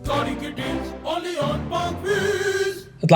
अस्सलाम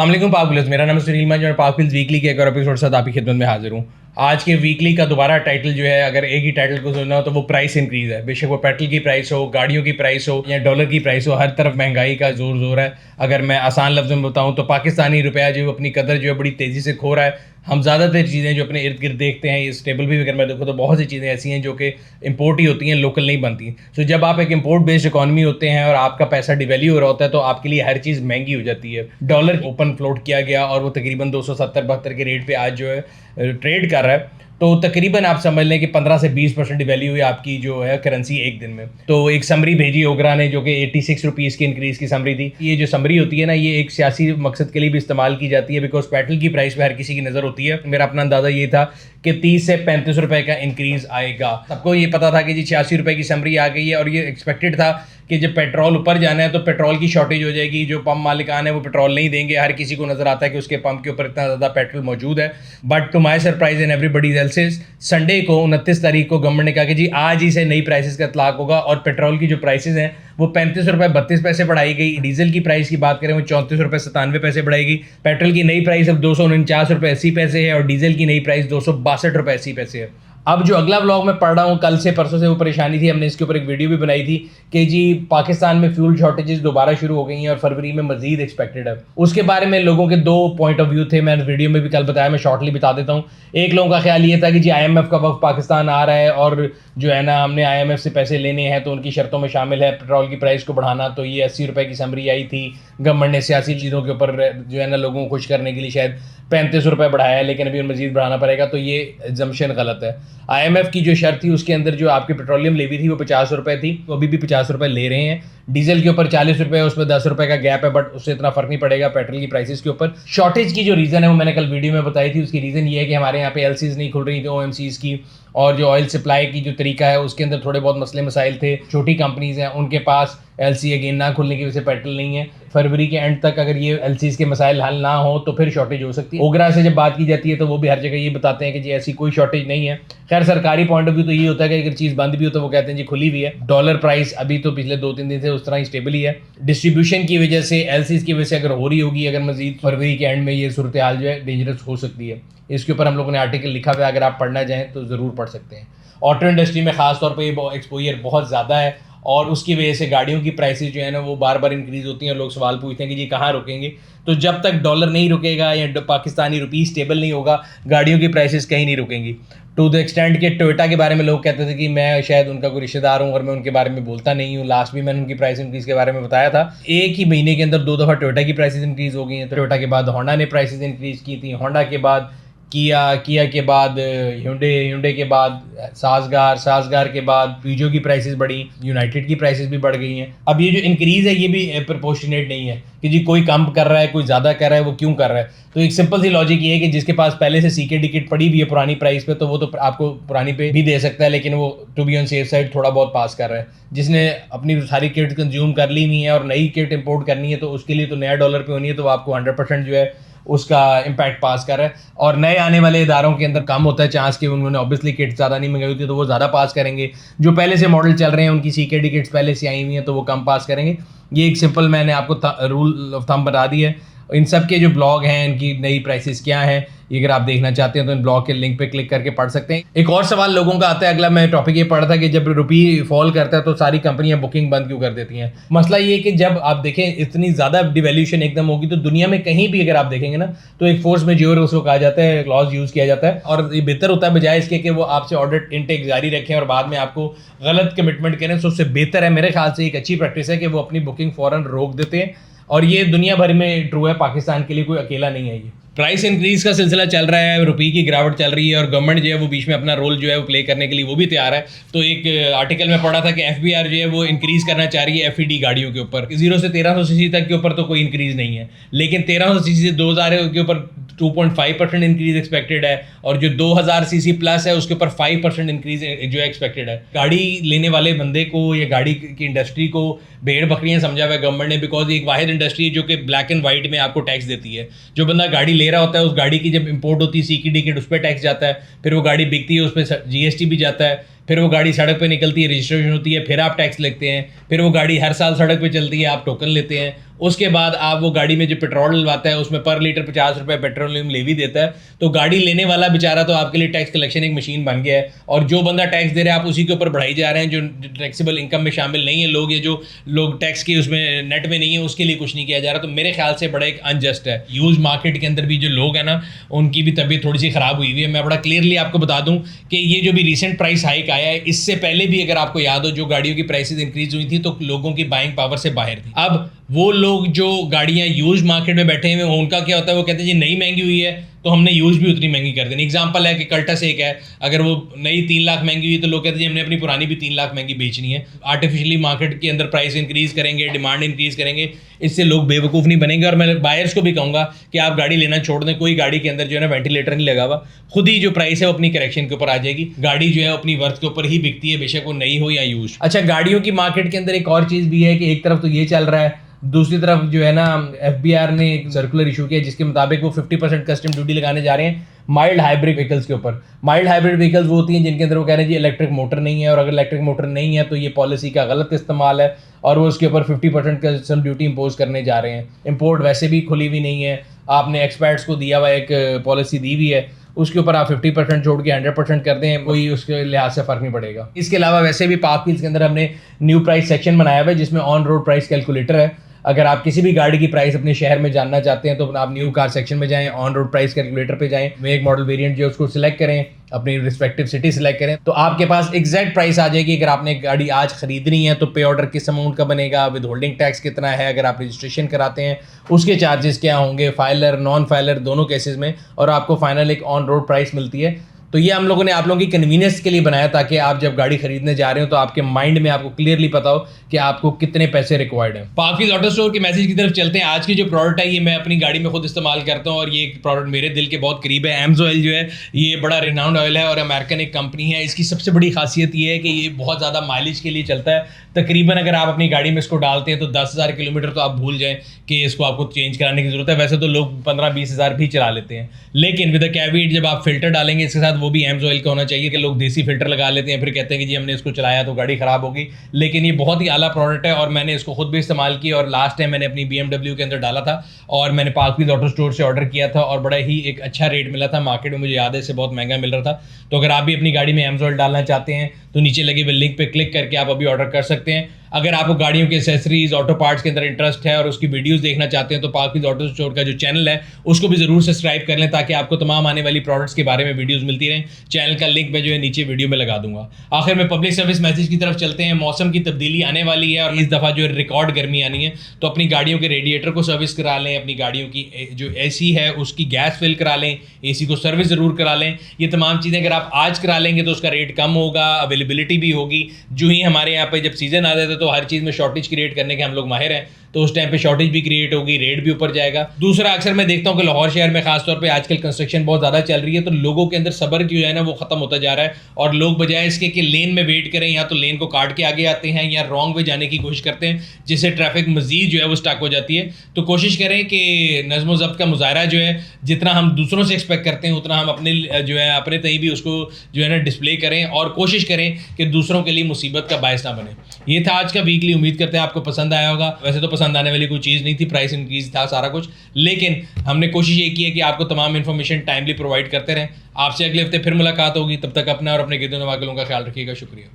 वालेकुम पाक व्यूअर्स, मेरा नाम सुनील मंज और पाक व्यूअर्स वीकली के एक और एपिसोड साथ आपकी खिदमत में हाजिर हूँ। आज के वीकली का दोबारा टाइटल जो है, अगर एक ही टाइटल को सुनना हो तो वो प्राइस इंक्रीज है। बेशक वो पेट्रोल की प्राइस हो, गाड़ियों की प्राइस हो या डॉलर की प्राइस हो, हर तरफ महंगाई का जोर जोर है। अगर मैं आसान लफ्ज़ में बताऊँ तो पाकिस्तानी रुपया जो अपनी कदर जो है बड़ी तेज़ी से खो रहा है। हम ज़्यादातर चीज़ें जो अपने इर्द गिर्द देखते हैं, इस टेबल भी अगर मैं देखूँ तो बहुत सी चीज़ें ऐसी हैं जो कि इंपोर्ट ही होती हैं, लोकल नहीं बनती। सो जब आप एक इंपोर्ट बेस्ड इकॉनमी होते हैं और आपका पैसा डिवैल्यू हो रहा होता है तो आपके लिए हर चीज़ महंगी हो जाती है। डॉलर ओपन फ्लोट किया गया और वो तकरीबन 270-72 के रेट पे आज जो है ट्रेड कर रहा है। तो तकरीबन आप समझ लें कि 15 से 20% डिवैल्यू हुई आपकी जो है करेंसी एक दिन में। तो एक समरी भेजी ओगरा ने जो कि 86 रुपीज़ की इंक्रीज़ की समरी थी। ये जो समरी होती है ना, ये एक सियासी मकसद के लिए भी इस्तेमाल की जाती है, बिकॉज पेट्रोल की प्राइस पे हर किसी की नज़र होती है। मेरा अपना अंदाज़ा ये था कि 30 से 35 रुपए का इंक्रीज़ आएगा। सबको ये पता था कि जी 86 रुपए की समरी आ गई है और ये एक्सपेक्टेड था कि जब पेट्रोल ऊपर जाना है तो पेट्रोल की शॉर्टेज हो जाएगी। जो पंप मालिकान है वो पेट्रोल नहीं देंगे। हर किसी को नज़र आता है कि उसके पंप के ऊपर इतना ज़्यादा पेट्रोल मौजूद है। But to my surprise and everybody's else's, Sunday को 29 तारीख को गवर्नमेंट ने कहा कि जी आज ही से नई प्राइसेस का इतलाक होगा और पेट्रोल की जो प्राइसेस हैं वो 35 रुपये 32 पैसे बढ़ाई गई। डीजल की प्राइस की बात करें वो 34 रुपये 97 पैसे बढ़ाई गई। पेट्रोल की नई प्राइस अब 249 रुपये 80 पैसे है और डीजल की नई प्राइस 262 रुपये 80 पैसे है। अब जो अगला व्लॉग मैं पढ़ रहा हूँ, कल से परसों से वो परेशानी थी, हमने इसके ऊपर एक वीडियो भी बनाई थी कि जी पाकिस्तान में फ्यूल शॉर्टेजेस दोबारा शुरू हो गई हैं और फरवरी में मजीद एक्सपेक्टेड है। उसके बारे में लोगों के दो पॉइंट ऑफ व्यू थे। मैंने वीडियो में भी कल बताया, मैं शॉर्टली बता देता हूँ। एक लोगों का ख्याल ये था कि जी IMF का वक्त पाकिस्तान आ रहा है और जो है ना हमने IMF से पैसे लेने हैं तो उनकी शर्तों में शामिल है पेट्रोल की प्राइस को बढ़ाना। तो ये 80 रुपये की समरी आई थी। गवर्नमेंट ने सियासी चीज़ों के ऊपर जो है ना लोगों को खुश करने के लिए शायद 35 रुपये बढ़ाया है, लेकिन अभी मजीद बढ़ाना पड़ेगा। तो ये एग्जम्पशन गलत है। IMF की जो शर्त थी उसके अंदर जो आपकी पेट्रोलियम लेवी थी वो 50 रुपये थी, वो अभी भी 50 रुपये ले रहे हैं। डीजल के ऊपर 40 रुपये, उसमें 10 रुपये का गैप है, बट उससे इतना फर्क नहीं पड़ेगा पेट्रोल की प्राइसेस के ऊपर। शॉर्टेज की जो रीज़न है वो मैंने कल वीडियो में बताई थी। उसकी रीज़न ये है कि हमारे यहाँ पे LCs नहीं खुल रही थी, OMCs की, और जो ऑयल सप्लाई की जो तरीका है उसके अंदर थोड़े बहुत मसले मसाइल थे। छोटी कंपनीज हैं उनके पास LC अगेन ना खुलने की वजह से पेट्रोल नहीं है। फरवरी के एंड तक अगर ये LCs के मसाइल हल ना हो तो फिर शॉर्टेज हो सकती है। ओगरा से जब बात की जाती है तो वो भी हर जगह ये बताते हैं कि जी ऐसी कोई शॉर्टेज नहीं है। खैर सरकारी पॉइंट ऑफ व्यू तो ये होता है कि अगर चीज़ बंद भी हो तो वो कहते हैं जी खुली हुई है। डॉलर प्राइस अभी तो पिछले 2-3 दिन से उस तरह ही स्टेबल ही है। डिस्ट्रीब्यूशन की वजह से LCs की वजह से अगर हो रही होगी, अगर मजीद फरवरी के एंड में ये सूरत हाल जो है डेंजरस हो सकती है। इसके ऊपर हम लोगों ने आर्टिकल लिखा हुआ है, अगर आप पढ़ना चाहें तो ज़रूर पढ़ सकते हैं। ऑटो इंडस्ट्री में ख़ास तौर पे ये एक्सपोजर बहुत ज़्यादा है और उसकी वजह से गाड़ियों की प्राइसेस जो है ना वो बार बार इंक्रीज़ होती हैं और लोग सवाल पूछते हैं कि जी कहाँ रुकेंगे। तो जब तक डॉलर नहीं रुकेगा या पाकिस्तानी रुपये स्टेबल नहीं होगा, गाड़ियों की प्राइसेस कहीं नहीं रुकेंगी। टू द एक्सटेंड के टोयोटा के बारे में लोग कहते थे कि मैं शायद उनका कोई रिश्तेदार हूँ और मैं उनके बारे में बोलता नहीं हूँ। लास्ट भी मैंने उनकी प्राइस इंक्रीज़ के बारे में बताया था। एक ही महीने के अंदर 2 दफ़ा टोयोटा की प्राइसेस इंक्रीज़ हो गई हैं। टोयोटा के बाद होंडा ने प्राइसेस इंक्रीज़ की थी, होंडा के बाद किया के बाद ह्यूंडे के बाद साज़गार के बाद पीजो की प्राइसेस बढ़ी, यूनाइटेड की प्राइसेस भी बढ़ गई हैं। अब ये जो इंक्रीज़ है ये भी प्रोपोर्शनेट नहीं है कि जी कोई कम कर रहा है कोई ज़्यादा कर रहा है, वो क्यों कर रहा है। तो एक सिंपल सी लॉजिक ये है कि जिसके पास पहले से CK टिकट पड़ी भी है पुरानी प्राइस पे तो वो तो आपको पुरानी पे भी दे सकता है, लेकिन वो to be on safe side थोड़ा बहुत पास कर रहा है। जिसने अपनी सारी किट कंज्यूम कर ली हुई है और नई किट इंपोर्ट करनी है तो उसके लिए तो नया डॉलर पे होनी है, तो आपको 100% जो है उसका इम्पैक्ट पास कर रहा है। और नए आने वाले इदारों के अंदर कम होता है चांस कि उन्होंने ऑब्वियसली किट ज़्यादा नहीं मंगाई होती तो वो ज़्यादा पास करेंगे। जो पहले से मॉडल चल रहे हैं उनकी CK टिकट्स पहले से आई हुई हैं तो वो कम पास करेंगे। ये एक सिंपल मैंने आपको रूल ऑफ थंब बता दी है। इन सब के जो ब्लॉग हैं इनकी नई प्राइसेस क्या हैं ये अगर आप देखना चाहते हैं तो इन ब्लॉग के लिंक पे क्लिक करके पढ़ सकते हैं। एक और सवाल लोगों का आता है, अगला मैं टॉपिक ये पढ़ा था कि जब रुपी फॉल करता है तो सारी कंपनियां बुकिंग बंद क्यों कर देती हैं। मसला ये है कि जब आप देखें इतनी ज़्यादा डिवैल्यूएशन एकदम होगी तो दुनिया में कहीं भी अगर आप देखेंगे ना तो एक फोर्स मेजोर उसको कहा जाता है, क्लॉज यूज़ किया जाता है और ये बेहतर होता है बजाय इसके कि वो आपसे ऑर्डर इनटेक जारी रखें और बाद में आपको गलत कमिटमेंट करें। तो उससे बेहतर है, मेरे ख्याल से एक अच्छी प्रैक्टिस है कि वो अपनी बुकिंग फ़ौरन रोक देते हैं और ये दुनिया भर में ट्रू है, पाकिस्तान के लिए कोई अकेला नहीं है। ये प्राइस इंक्रीज़ का सिलसिला चल रहा है, रुपये की गिरावट चल रही है और गवर्नमेंट जो है वो बीच में अपना रोल जो है वो प्ले करने के लिए वो भी तैयार है। तो एक आर्टिकल में पढ़ा था कि FBR जो है वो इंक्रीज़ करना चाह रही है FED गाड़ियों के ऊपर। 0 से 1300 सीसी तक के ऊपर तो कोई इंक्रीज़ नहीं है, लेकिन 1300 सीसी से 2000 के ऊपर 2.5% इंक्रीज़ एक्सपेक्टेड है और जो 2000 सीसी प्लस है उसके ऊपर 5% इंक्रीज़ जो है एक्सपेक्टेड है। गाड़ी लेने वाले बंदे को या गाड़ी की इंडस्ट्री को भेड़ बकरियां समझा हुआ है गवर्नमेंट ने, बिकॉज एक वाहिद इंडस्ट्री है जो कि ब्लैक एंड वाइट में आपको टैक्स देती है। जो बंदा गाड़ी ले रहा होता है उस गाड़ी की जब इंपोर्ट होती है CK टिकट उस पर टैक्स जाता है, फिर वो गाड़ी बिकती है उस पर GST भी जाता है, फिर वो गाड़ी सड़क पे निकलती है, रजिस्ट्रेशन होती है, फिर आप टैक्स लेते हैं, फिर वो गाड़ी हर साल सड़क पे चलती है, आप टोकन लेते हैं, उसके बाद आप वो गाड़ी में जो पेट्रोल डलवाता है उसमें पर लीटर 50 रुपये पेट्रोलियम लेवी देता है। तो गाड़ी लेने वाला बेचारा तो आपके लिए टैक्स कलेक्शन एक मशीन बन गया है, और जो बंदा टैक्स दे रहा है आप उसी के ऊपर बढ़ाई जा रहे हैं। जो टैक्सेबल इनकम में शामिल नहीं है लोग, या जो लोग टैक्स के उसमें नेट में नहीं है, उसके लिए कुछ नहीं किया जा रहा। तो मेरे ख्याल से बड़ा एक अनजस्ट है। यूज मार्केट के अंदर भी जो लोग हैं ना, उनकी भी तबीयत थोड़ी सी खराब हुई हुई है। मैं बड़ा क्लियरली आपको बता दूं कि ये जो भी रिसेंट प्राइस हाइक आया है, इससे पहले भी अगर आपको याद हो जो गाड़ियों की प्राइसेस इंक्रीज हुई थी तो लोगों की बाइंग पावर से बाहर थी। अब वो लोग जो गाड़ियां यूज मार्केट में बैठे हुए हैं उनका क्या होता है, वो कहते हैं जी नई महंगी हुई है तो हमने यूज भी उतनी महंगी कर देनी। एग्जांपल है कि कल्टस एक है, अगर वो नई 3 लाख महंगी हुई तो लोग कहते हैं जी हमने अपनी पुरानी भी 3 लाख महंगी बेचनी है। आर्टिफिशियली मार्केट के अंदर प्राइस इंक्रीज करेंगे, डिमांड इंक्रीज करेंगे, इससे लोग बेवकूफ़ नहीं बनेंगे। और मैं बायर्स को भी कहूँगा कि आप गाड़ी लेना छोड़ दें, कोई गाड़ी के अंदर जो है ना वेंटिलेटर नहीं लगा हुआ, खुद ही जो प्राइस है वो अपनी करेक्शन के ऊपर आ जाएगी। गाड़ी जो है अपनी वर्थ के ऊपर ही बिकती है, बेशक वो नई हो या यूज। अच्छा, गाड़ियों की मार्केट के अंदर एक और चीज़ भी है कि एक तरफ तो ये चल रहा है, दूसरी तरफ जो है ना FBR ने एक सर्कुलर इशू किया जिसके मुताबिक वो 50% कस्टम ड्यूटी लगाने जा रहे हैं माइल्ड हाइब्रिड व्हीकल्स के ऊपर। माइल्ड हाइब्रिड व्हीकल्स वो होती हैं जिनके अंदर वो कह रहे हैं जी इलेक्ट्रिक मोटर नहीं है, और अगर इलेक्ट्रिक मोटर नहीं है तो ये पॉलिसी का गलत इस्तेमाल है, और वो उसके ऊपर 50% कस्टम ड्यूटी इंपोज करने जा रहे हैं। इंपोर्ट वैसे भी खुली हुई नहीं है, आपने एक्सपर्ट्स को दिया हुआ एक पॉलिसी दी हुई है, उसके ऊपर आप 50% छोड़ के 100% कर दें, कोई उसके लिहाज से फ़र्क नहीं पड़ेगा। इसके अलावा वैसे भी पाक व्हील्स के अंदर हमने न्यू प्राइस सेक्शन बनाया हुआ है जिसमें ऑन रोड प्राइस कैलकुलेटर है। अगर आप किसी भी गाड़ी की प्राइस अपने शहर में जानना चाहते हैं तो आप न्यू कार सेक्शन में जाएं, ऑन रोड प्राइस कैलकुलेटर पे जाएं, मेक मॉडल वेरिएंट जो उसको सिलेक्ट करें, अपनी रिस्पेक्टिव सिटी सिलेक्ट करें, तो आपके पास एग्जैक्ट प्राइस आ जाएगी। अगर आपने गाड़ी आज खरीदनी है तो पे ऑर्डर किस अमाउंट का बनेगा, विद होल्डिंग टैक्स कितना है, अगर आप रजिस्ट्रेशन कराते हैं उसके चार्जेस क्या होंगे, फाइलर नॉन फाइलर दोनों केसेस में, और आपको फाइनल एक ऑन रोड प्राइस मिलती है। तो ये हम लोगों ने आप लोगों की कन्वीनियंस के लिए बनाया ताकि आप जब गाड़ी खरीदने जा रहे हो तो आपके माइंड में आपको क्लियरली पता हो कि आपको कितने पैसे रिक्वायर्ड है। पाक व्हील्स ऑटो स्टोर के मैसेज की तरफ चलते हैं। आज की जो प्रोडक्ट है ये मैं अपनी गाड़ी में खुद इस्तेमाल करता हूँ और ये प्रोडक्ट मेरे दिल के बहुत करीब है। AMSOIL जो है ये बड़ा रिनाउंड ऑयल है और अमेरिकन एक कंपनी है। इसकी सबसे बड़ी खासियत ये है कि ये बहुत ज़्यादा माइलेज के लिए चलता है। तकरीबन अगर आप अपनी गाड़ी में इसको डालते हैं तो 10,000 किलोमीटर तो आप भूल जाएं कि इसको आपको चेंज कराने की ज़रूरत है। वैसे तो लोग 15-20 हज़ार भी चला लेते हैं, लेकिन विद अ कैविएट जब आप फिल्टर डालेंगे इसके साथ वो भी AMSOIL का होना चाहिए। कि लोग देसी फिल्टर लगा लेते हैं फिर कहते हैं कि जी हमने इसको चलाया तो गाड़ी ख़राब होगी, लेकिन ये बहुत ही आला प्रोडक्ट है और मैंने इसको खुद भी इस्तेमाल किया। और लास्ट टाइम मैंने अपनी BMW के अंदर डाला था और मैंने पाक व्हील्स ऑटो स्टोर से ऑर्डर किया था और बड़ा ही एक अच्छा रेट मिला था। मार्केट में मुझे याद है इससे बहुत महंगा मिल रहा था। तो अगर आप भी अपनी गाड़ी में AMSOIL डालना चाहते हैं तो नीचे लगे हुए लिंक पे क्लिक करके आप अभी ऑर्डर कर सकते हैं। अगर आपको गाड़ियों के एक्सेसरीज ऑटो पार्ट्स के अंदर इंटरेस्ट है और उसकी वीडियोस देखना चाहते हैं तो पाक व्हील्स ऑटो स्टोर का जो चैनल है उसको भी जरूर सब्सक्राइब कर लें ताकि आपको तमाम आने वाली प्रोडक्ट्स के बारे में वीडियोस मिलती रहें। चैनल का लिंक मैं जो है नीचे वीडियो में लगा दूंगा। आखिर में पब्लिक सर्विस मैसेज की तरफ चलते हैं। मौसम की तब्दीली आने वाली है और इस दफ़ा जो रिकॉर्ड गर्मी आनी है, तो अपनी गाड़ियों के रेडिएटर को सर्विस करा लें, अपनी गाड़ियों की जो AC है उसकी गैस फिल करा लें, AC को सर्विस ज़रूर करा लें। ये तमाम चीज़ें अगर आप आज करा लेंगे तो उसका रेट कम होगा, अवेलेबिलिटी भी होगी। जो ही हमारे यहाँ पे जब सीज़न आ जाता है तो हर चीज़ में शॉर्टेज क्रिएट करने के हम लोग माहिर हैं, तो उस टाइम पे शॉर्टेज भी क्रिएट होगी, रेट भी ऊपर जाएगा। दूसरा, अक्सर मैं देखता हूँ कि लाहौर शहर में खासतौर पे आजकल कंस्ट्रक्शन बहुत ज़्यादा चल रही है, तो लोगों के अंदर सब्र जो है ना वो ख़त्म होता जा रहा है और लोग बजाय इसके कि लेन में वेट करें या तो लेन को काट के आगे आते हैं या रॉन्ग वे जाने की कोशिश करते हैं, जिससे ट्रैफिक मजीद जो है वो स्टक हो जाती है। तो कोशिश करें कि नज़्म व ज़ब्त का मुजाहरा जो है जितना हम दूसरों से एक्सपेक्ट करते हैं उतना हम अपने जो है अपने तई भी उसको जो है ना डिस्प्ले करें और कोशिश करें कि दूसरों के लिए मुसीबत का बायस ना बने। ये था आज का वीकली, उम्मीद करते हैं आपको पसंद आया होगा। वैसे तो पसंद आने वाली कोई चीज़ नहीं थी, प्राइस इंक्रीज था सारा कुछ, लेकिन हमने कोशिश ये की है कि आपको तमाम इन्फॉर्मेशन टाइमली प्रोवाइड करते रहें। आपसे अगले हफ्ते फिर मुलाकात होगी, तब तक अपना और अपने गिरदोनवा का ख्याल रखिएगा। शुक्रिया।